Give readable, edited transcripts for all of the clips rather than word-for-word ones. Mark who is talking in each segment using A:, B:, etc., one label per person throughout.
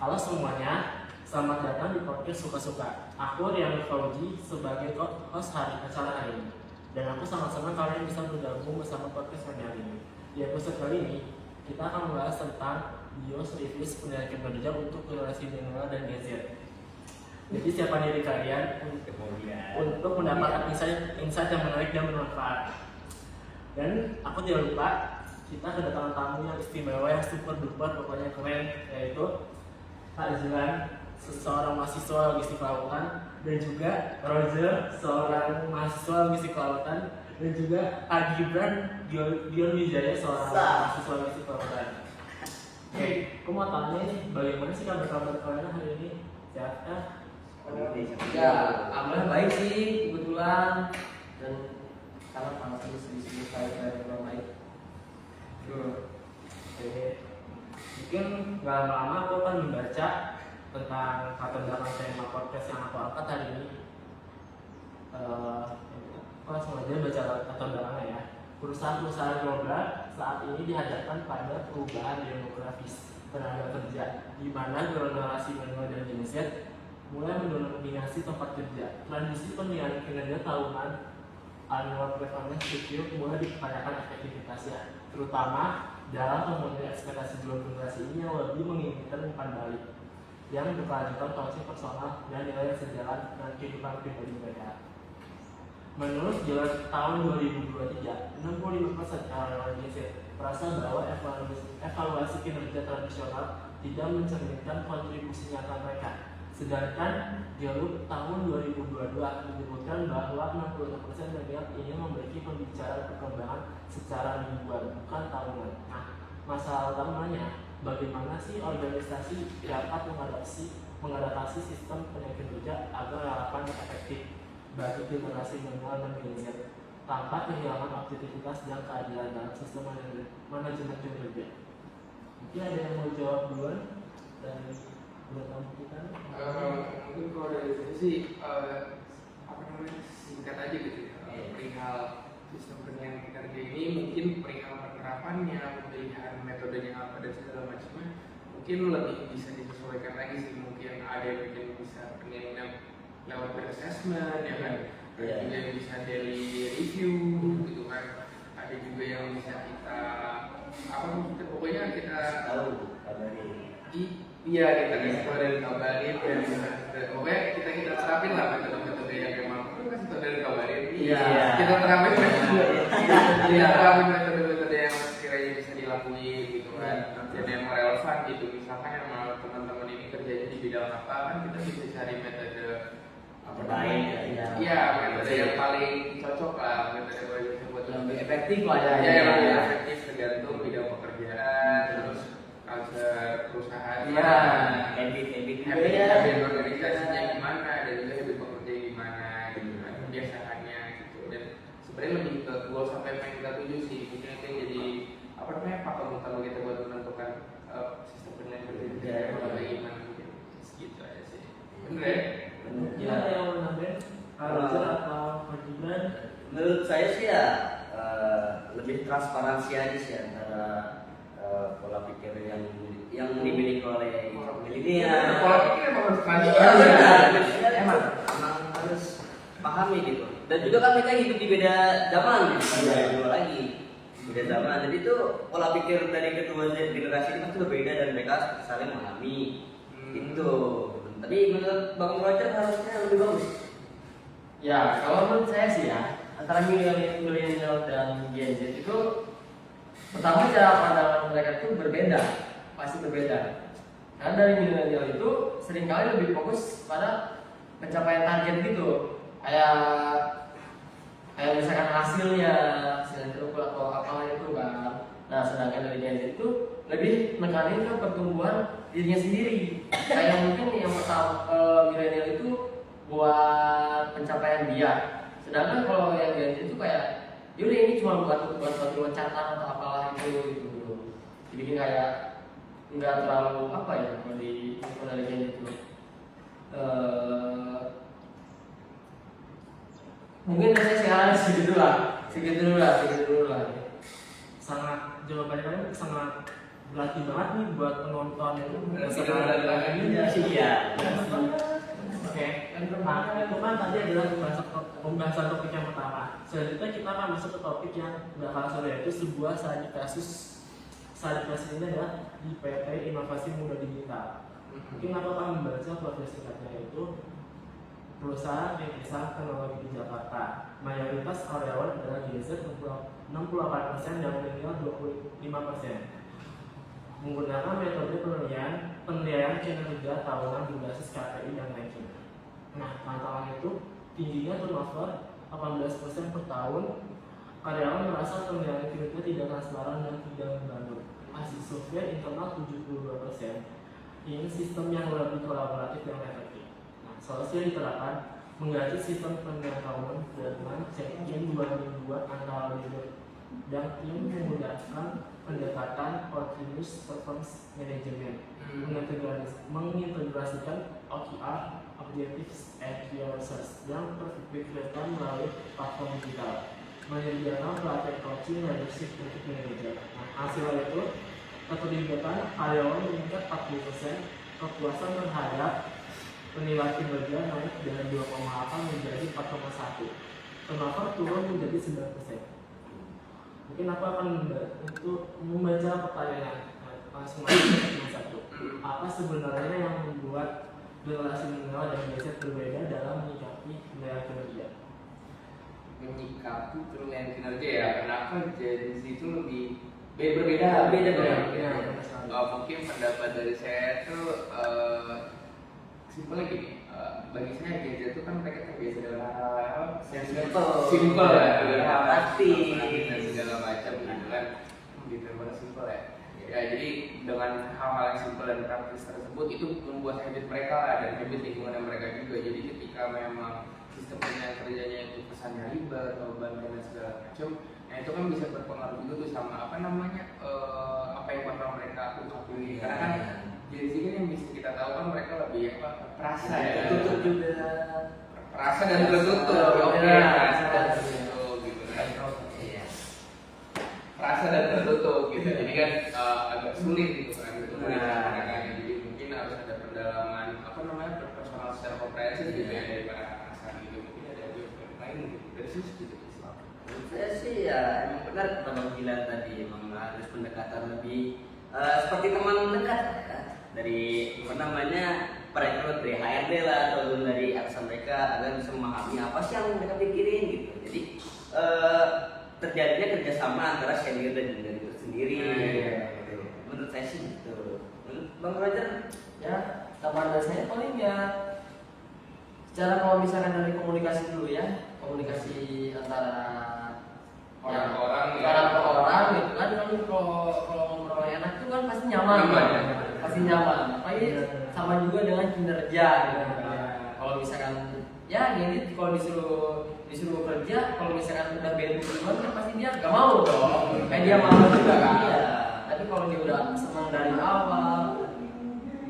A: Halo semuanya, selamat datang di podcast Suka-Suka. Aku Rian Fauji sebagai host acara hari ini. Dan aku sangat senang kalian bisa bergabung bersama podcast kami hari ini. Di episode kali ini, kita akan membahas tentang BIOS reviews penilaian kinerja untuk generasi milenial dan Gen Z. Jadi siapa diri kalian untuk mendapatkan insight yang menarik dan bermanfaat. Dan aku tidak lupa, kita kedatangan tamu yang istimewa, yang super duper, pokoknya keren, yaitu Pak Zilan, seorang mahasiswa logistik kelautan, dan juga Roger, seorang mahasiswa logistik kelautan, dan juga Pak Gibran Dion Wijaya, seorang mahasiswa logistik kelautan. Oke, aku mau tanya nih, bagaimana sih kabar kalian hari ini? Sehat kan?
B: Ya, alhamdulillah baik sih kebetulan, dan sangat panas sedikit saya kurang baik.
A: Oke. Mungkin gak lama-lama aku akan membaca tentang latar belakang tema podcast yang aku angkat hari ini. Aku langsung aja baca latar belakangnya ya. Perusahaan-perusahaan global saat ini dihadapkan pada perubahan demografis tenaga kerja, di mana generasi milenial dan Gen Z mulai mendominasi tempat kerja. Transisi penilaian kinerja tahunan annual performance review mulai dipertanyakan efektivitasnya, terutama dalam memenuhi ekspektasi dua generasi ini yang lebih menginginkan umpan balik yang berkelanjutan fungsi personal dan nilai yang sejalan dengan kehidupan pribadi mereka. Menurut Deloitte tahun 2023, 65% karyawan Gen Z merasa bahwa evaluasi kinerja tradisional tidak mencerminkan kontribusi nyata mereka. Sedangkan Deloitte tahun 2022 menyebutkan bahwa 66% milenial ingin memiliki pembicaraan perkembangan secara mingguan, bukan tahunan. Nah, masalah utamanya, bagaimana sih organisasi dapat mengadaptasi sistem penilaian kinerja agar relevan dan efektif bagi generasi milenial dan Gen Z tanpa kehilangan objektivitas dan keadilan dalam sistem manajemen kinerja. Mungkin ada yang mau jawab duluan dari kita?
C: Mungkin kalau dari saya sih singkat aja gitu ya. Perihal sistem penilaian kinerja ini mungkin perihal penerapannya, pemilihan metodenya apa dan segala macamnya mungkin lebih bisa disesuaikan lagi sih. Mungkin ada yang mungkin bisa penilaian lewat assessment ya kan, ada juga yang bisa dari review gitu kan, ada juga yang bisa kita pokoknya kita
B: Tahu kabari.
C: Iya, kita kasih tahu dan kabarin dan pokoknya kita terapin lah metode-metode yang memang kasih tahu dan kabarin.
B: Iya.
C: Kita terapin metode-metode yang sekiranya bisa dilakuin gitu kan, dan yang relevan gitu. Misalkan yang mau teman-teman ini kerjanya di bidang apa kan, kita bisa cari metode apa namanya? Iya, metode yang paling cocok lah, metode yang buat
B: lebih efektif lah ya.
C: Iya, yang lebih efektif tergantung bidang pekerjaan, terus culture perusahaan, habit organisasinya gimana, dan juga habit bekerja gimana gitu kan, kebiasaannya gitu. Dan sebenarnya lebih ke goal sampai yang kita tuju sih, mungkin itu jadi pakem utama kita buat menentukan sistem penilaian kerja bagaimana gitu. Segitu aja sih. Bener ya?
A: Ya, ada yang mau nambahin? Roger atau Pak Gibran?
B: Menurut saya sih ya lebih transparansi aja sih antara pola pikir yang dimiliki oleh milenial.
C: Pola pikir emang harus
B: Emang harus pahami gitu. Dan juga kan mereka hidup di beda zaman gitu. Dua lagi beda zaman. Jadi itu pola pikir dari kedua generasi itu pasti berbeda dan mereka saling memahami. Itu. Tapi menurut Bang Roger harusnya lebih bagus.
D: Ya, kalau menurut saya sih ya, antara milenial dan Gen Z itu pertama cara pandangan mereka itu berbeda, pasti berbeda. Karena dari milenial itu seringkali lebih fokus pada pencapaian target gitu, kayak misalkan hasilnya terukur atau apa itu kan. Nah, sedangkan dari Gen Z itu lebih menekanin ke pertumbuhan dirinya sendiri. Kayak mungkin yang pertama milenial itu buat pencapaian dia, sedangkan kalau yang Gen Z itu kayak yaudah ini cuma buat catatan atau apalah itu gitu. Jadi kayak nggak terlalu apa ya kalau di dari Gen Z itu. Mungkin saya sekarang segitu dulu lah.
A: Sangat jawabannya sangat berarti banget nih buat penonton itu
B: Iya.
A: Oke, nah itu kan tadi adalah pembahasan topik yang pertama. Selanjutnya kita akan masuk ke topik yang bakal seru, yaitu sebuah studi kasus. Studi kasus ini adalah di PT Inovasi Muda Digital. Mungkin aku akan membaca profil singkatnya, itu perusahaan rintisan teknologi di Jakarta. Mayoritas karyawan adalah Gen Z 68% dan milenial 25%. Menggunakan metode penilaian kinerja tahunan berbasis KPI dan ranking. Nah, tantangan itu tingginya turnover 18% per tahun. Karyawan merasa penilaian kinerja tidak transparan dan tidak membantu. Hasil survei internal 72% ingin sistem yang lebih kolaboratif dan efektif. Nah, solusi yang diterapkan mengganti sistem penilaian tahunan dengan check-in 2 mingguan antara leader dan tim, memudahkan pendekatan continuous performance management, mengintegrasikan OKR Objectives and Key Results yang terpikirkan melalui platform digital, menyediakan pelatihan coaching leadership untuk manajer. Nah, hasilnya itu keterlibatan karyawan meningkat 40%, kepuasan terhadap penilaian kinerja naik dari 2,8 menjadi 4,1, turnover turun menjadi 9%. Mungkin aku akan membaca pertanyaan langsung aja satu. Apa sebenarnya yang membuat generasi milenial dan Gen Z berbeda dalam menyikapi penilaian kinerja?
C: Menyikapi penilaian kinerja ya, kenapa Gen Z itu lebih berbeda? Mungkin pendapat dari saya tuh simpelnya gini. Bagi saya Gen Z itu kan mereka terbiasa dengan hal-hal simple ya,
B: pasti
C: dan segala macam gitu kan, gitu banget simple ya. Ya jadi dengan hal-hal yang simple dan praktis tersebut itu membuat habit mereka dan habit lingkungan mereka juga. Jadi ketika memang sistem kerjanya itu kesannya ribet, beban dan segala macam, nah itu kan bisa berpengaruh juga tuh sama apa yang bakal mereka ungkapin. Karena kan Gen Z kan yang bisa kita tahu kan mereka lebih perasa ya,
B: tertutup juga,
C: perasa dan tertutup, perasa dan tertutup gitu kan, perasa dan tertutup gitu. Jadi kan agak sulit gitu kan untuk mereka. Jadi mungkin harus ada pendalaman personal secara komprehensif gitu ya dari para asal gitu. Mungkin ada juga lain gitu dari sisi gitu.
B: Saya sih ya emang benar kata Bang Gilang tadi, emang harus pendekatan lebih seperti teman dekat ya. Dari perekrut dari HRD lah atau dari atasan mereka agar bisa memahami apa sih yang mereka pikirin gitu. Jadi terjadinya kerjasama antara senior dan junior itu sendiri. Gitu. Menurut saya sih gitu. Menurut Bang Roger
D: Ya, tambahan saya paling ya secara kalau misalkan dari komunikasi dulu ya, komunikasi antara
C: orang-orang
D: orang ke orang gitu kan, kalau ngobrol enak itu kan pasti nyaman. Pasti nyaman. Apalagi sama juga dengan kinerja gitu. Kalau misalkan ya gini, kalau disuruh kerja, kalau misalkan udah bad duluan kan pasti dia gak mau dong. Kayak dia malu juga kan. Tapi kalau dia udah senang dari awal,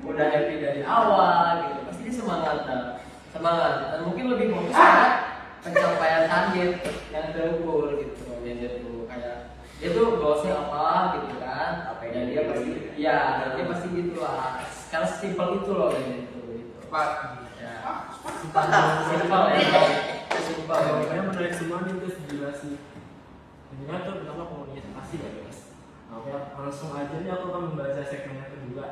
D: udah happy dari awal gitu, pasti dia semangat. Dan mungkin lebih fokus pada pencapaian target yang terukur gitu. Jadi itu kayak dia tuh goalsnya apa gitu kan, dan dia pasti dia pasti gitu lah. Karena simpel itu loh gitu.
C: Pak
D: Ya. Simpel ya. Simpel.
A: Jawabannya menarik semua nih guys, gila sih. Ini tuh pertama komunikasi ya guys. Oke, langsung aja nih aku akan membaca segmen yang kedua.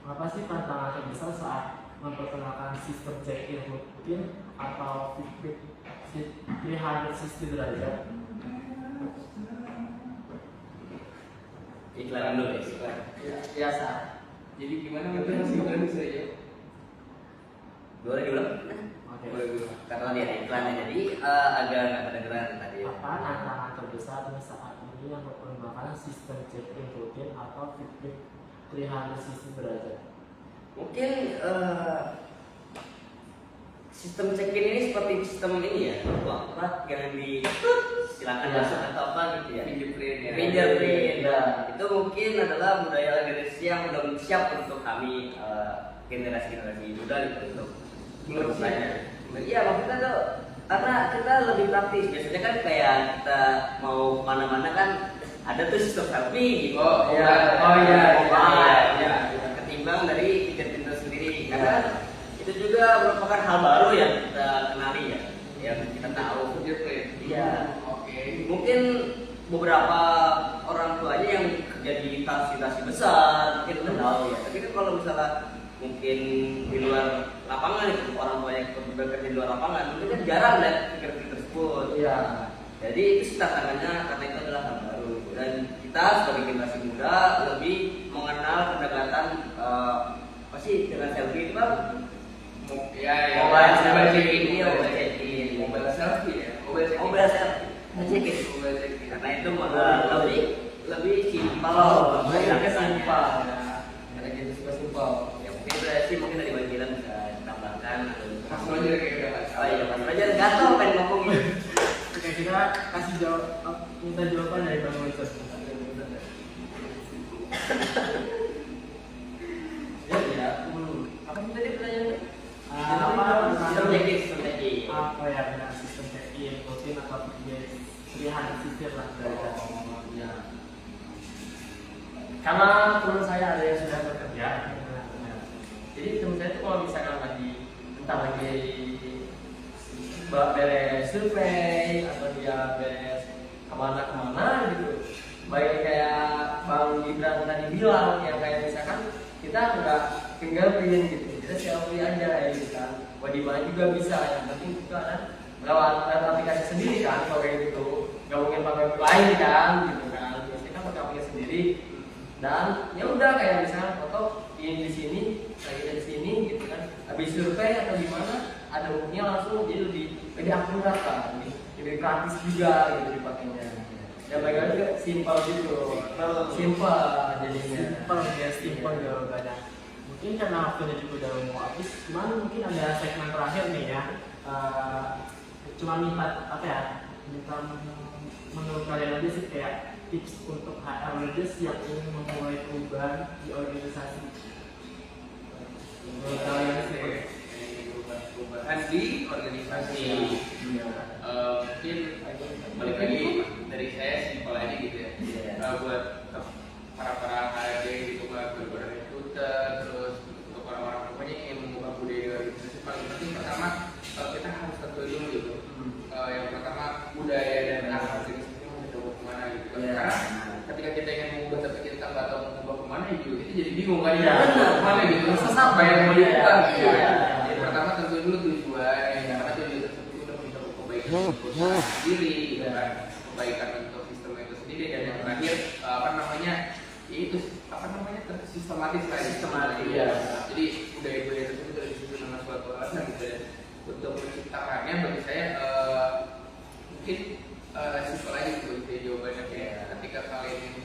A: Apa sih tantangan terbesar saat memperkenalkan sistem check-in rutin atau feedback 360 derajat?
B: iklan dulu guys.
D: Biasa.
C: jadi gimana sih bisa ya?
B: Boleh diulang?
A: Oke.
C: Boleh dulu.
B: Karena dia ada iklannya jadi agak nggak kedengeran tadi.
A: Apa tantangan terbesarnya saat ini yang memperkenalkan sistem check-in rutin atau feedback 360 derajat?
B: Mungkin sistem check-in ini seperti sistem ini ya, apa jangan di silakan masuk atau apa gitu ya.
C: Fingerprint ya.
B: Fingerprint. Itu mungkin adalah budaya organisasi yang belum siap untuk kami generasi muda gitu untuk
C: Belum siap.
B: Iya maksudnya tuh karena kita lebih praktis. Biasanya kan kayak kita mau mana-mana kan ada tuh sistem selfie gitu.
C: Oh
D: iya.
B: Ketimbang dari fitur Tinder sendiri, karena itu juga merupakan hal baru yang kita kenali ya, yang kita tahu. Iya.
C: Oke.
B: Mungkin beberapa orang tua aja yang kerja di instansi besar mungkin udah tahu ya. Tapi kan kalau misalnya mungkin di luar lapangan itu orang tua yang bekerja di luar lapangan, mungkin kan jarang lihat fitur tersebut.
D: Iya.
B: Jadi itu sih tantangannya karena itu adalah hal baru dan kita sebagai generasi muda lebih mengenal pendekatan apa sih dengan selfie itu Bang?
C: Ya,
B: Mobile
C: mobile
B: check-in,
C: check-in,
B: mobile check-in.
C: mobile selfie ya, mobile check-in.
B: Mobile selfie, check-in.
C: Mobile check-in.
B: Karena itu lebih simpel,
D: Mereka simpel.
B: ya.
D: Mereka gitu suka simpel.
B: Ya mungkin itu ya sih mungkin dari Bang Gilang bisa ditambahkan.
C: Mas Roger kayak udah Mas.
B: Oh iya, Mas Roger gatel pengen ngomong ini.
A: Oke, kita kasih jawab, minta jawaban dari Bang Roger.
D: Ya. Apa sih tadi pertanyaannya?
B: Sistem check-in.
A: Apa ya benar sistem check-in, rutin atau pilihan sisir lah dari
D: Ya. Karena teman saya ada yang sudah bekerja, jadi teman saya itu kalau misalkan lagi entah lagi beres survei atau dia beres kemana gitu, baik kayak Bang Gibran tadi bilang yang kayak misalkan kita nggak fingerprint gitu, kita selfie aja ya gitu kan. Mau di mana juga bisa, yang penting itu kan lewat aplikasi sendiri kan, kalau kayak gitu nggak mungkin pakai lain kan gitu kan. Biasanya kan pakai aplikasi sendiri dan ya udah kayak misalkan foto ini di sini, lagi di sini gitu kan. Habis survei atau di mana ada buktinya langsung, jadi lebih akurat kan, lebih praktis juga gitu dipakainya. Ya baiknya juga simpel gitu, simpel jadinya.
A: simpel jawabannya. Mungkin karena waktunya juga udah mau habis, cuman mungkin ada segmen terakhir nih ya. Cuma minta apa ya? Minta menurut kalian aja sih kayak tips untuk HR leaders yang ingin memulai perubahan di organisasi. Menurut kalian sih?
C: Perubahan di organisasi.
A: Iya.
C: Mungkin balik lagi dari saya simpel aja gitu ya. Buat para HRD gitu, buat recruiter, terus untuk orang-orang pokoknya yang ingin mengubah budaya organisasi, paling penting pertama kita harus tentuin dulu gitu. Yang pertama budaya dan akhlak organisasi mau dibawa kemana gitu. Karena ketika kita ingin mengubah tapi kita nggak tahu mengubah kemana juga kita jadi bingung kan ya kemana gitu. Sesat apa yang mau diubah gitu. Jadi pertama tentuin dulu tujuan, karena tujuan tersebut udah bisa kebaikan diri, kebaikan untuk sistem itu sendiri, dan yang terakhir itu sistematis lah, sistematis ya. Jadi budaya-budaya tersebut sudah disusun dengan suatu alasan gitu ya. Untuk menciptakannya bagi saya mungkin simpel aja gitu jawabannya, kayak ketika kalian ingin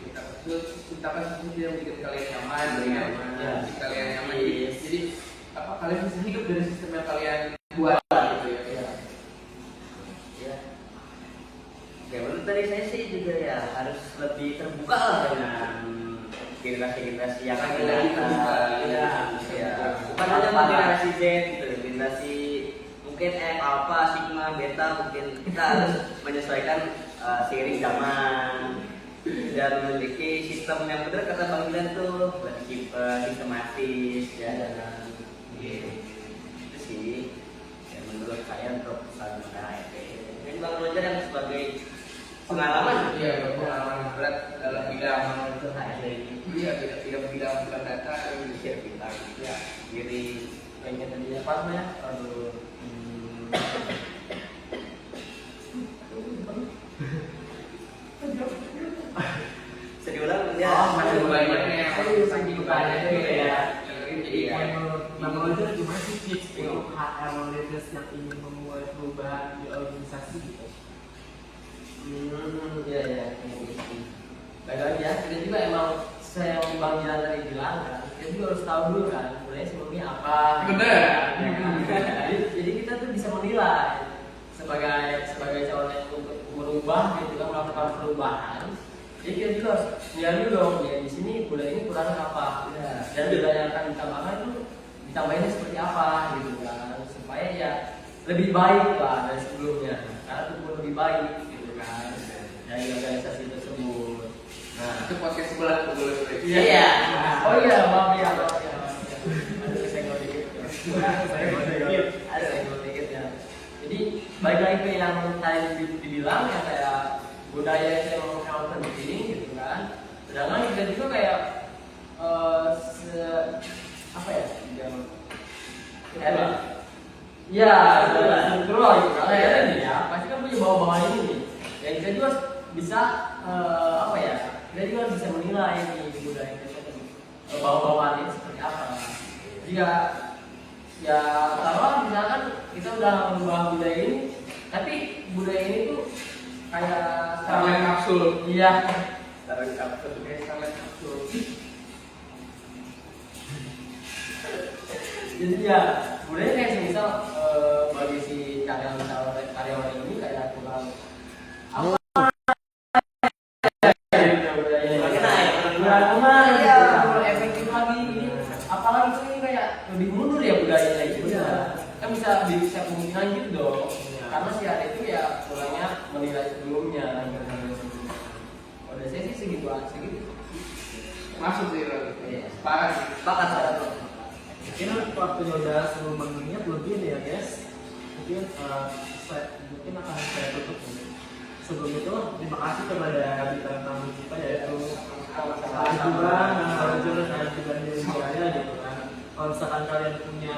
C: ciptakan sesuatu yang bikin kalian nyaman, bikin kalian nyaman. Jadi apa kalian bisa hidup dari sistem yang kalian buat gitu ya.
B: Ya menurut dari saya sih juga ya harus lebih terbuka lah dengan generasi-generasi yang akan datang. Bukan hanya generasi Z gitu, generasi mungkin F, Alpha, Sigma, Beta, mungkin kita harus menyesuaikan seiring zaman dan memiliki sistem yang benar, kata Bang Gilang tuh lebih sistematis ya, dan gitu. Itu sih yang menurut saya untuk pesan HRD. Dan Bang Roger yang sebagai pengalaman
C: berat dalam bidang
B: HRD ini.
C: bidang data
B: Indonesia kita ya, jadi
D: Pengen tadi apa ya? Aduh.
B: bisa diulang ya.
C: masih banyaknya yang
A: saking banyaknya ya.
C: Jadi
A: Bang Roger gimana sih tips untuk HR leaders yang ingin memulai perubahan di organisasi gitu?
D: Iya. Baik lagi ya, kita juga emang saya yang Bang Gilang tadi bilang kan, kita juga harus tahu dulu kan, sebenarnya sebelumnya apa.
C: Bener.
D: Jadi kita tuh bisa menilai sebagai calon yang untuk merubah gitu kan, melakukan perubahan. Jadi kita juga harus lihat dulu dong, ya di sini budaya ini kurang apa, dan budaya yang akan ditambahkan itu ditambahinnya seperti apa gitu kan, supaya ya lebih baik lah dari sebelumnya, karena itu lebih baik gitu kan dari organisasi tersebut.
C: ke podcast sebelah tuh boleh.
B: Iya.
D: Oh iya, maaf ya. Ada senggol dikit. Ada senggol dikit ya. Jadi balik lagi ke yang tadi dibilang ya kayak budaya yang memang penting gitu kan. Sedangkan kita juga kayak apa ya? Ya, struktural gitu. Kalau ya ini ya, pasti kan punya bawah-bawah ini nih. Dan kita juga bisa apa ya? Kita juga bisa menilai nih budaya kita bawah-bawah ini seperti apa. Jika ya kalau misalkan kita udah mengubah budaya ini, tapi budaya ini tuh kayak
C: Starlet kapsul.
D: Iya.
C: Starlet kapsul. Kayak starlet kapsul.
D: Jadi ya budaya kayak misal bagi si karyawan ini kayak kurang apa kurang efektif lagi. Apalagi tuh ini kayak lebih mundur ya budayanya itu. Kan bisa kemungkinan gitu dong. Karena si ada itu ya kurangnya menilai sebelumnya. Udah saya sih segitu aja gitu.
C: Masuk sih Ron.
D: Iya.
B: Sepakat satu.
A: Mungkin waktunya udah 10 menit lebih nih ya guys. Mungkin mungkin akan saya tutup nih. Sebelum itu terima kasih kepada bintang tamu kita yaitu juga Jurus dan juga Indonesia gitu kan. Kalau misalkan kalian punya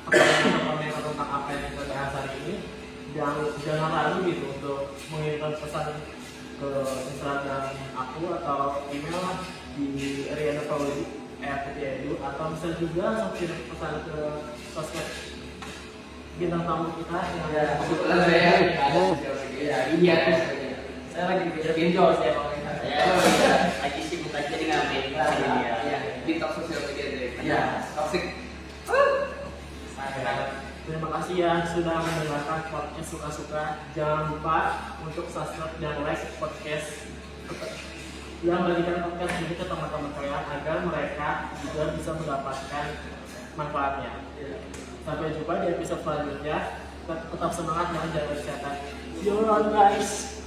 A: komentar tentang apa yang kita bahas hari ini, jangan ragu gitu untuk mengirimkan pesan ke Instagram aku atau email di riana.edu atau bisa juga kirim pesan ke sosmed bintang tamu kita yang
C: Kebetulan saya iya
D: saya lagi dikejar pinjol sih emang.
B: Saya lagi sibuk aja di ngamen.
C: Iya, di talk sosial media deh.
D: Iya.
C: Toxic.
A: Terima kasih ya sudah mendengarkan podcast suka-suka. Jangan lupa untuk subscribe dan like podcast yang bagikan podcast ini ke teman-teman kalian agar mereka juga bisa mendapatkan manfaatnya. Sampai jumpa di episode selanjutnya. Tetap semangat dan jaga kesehatan. See you around guys.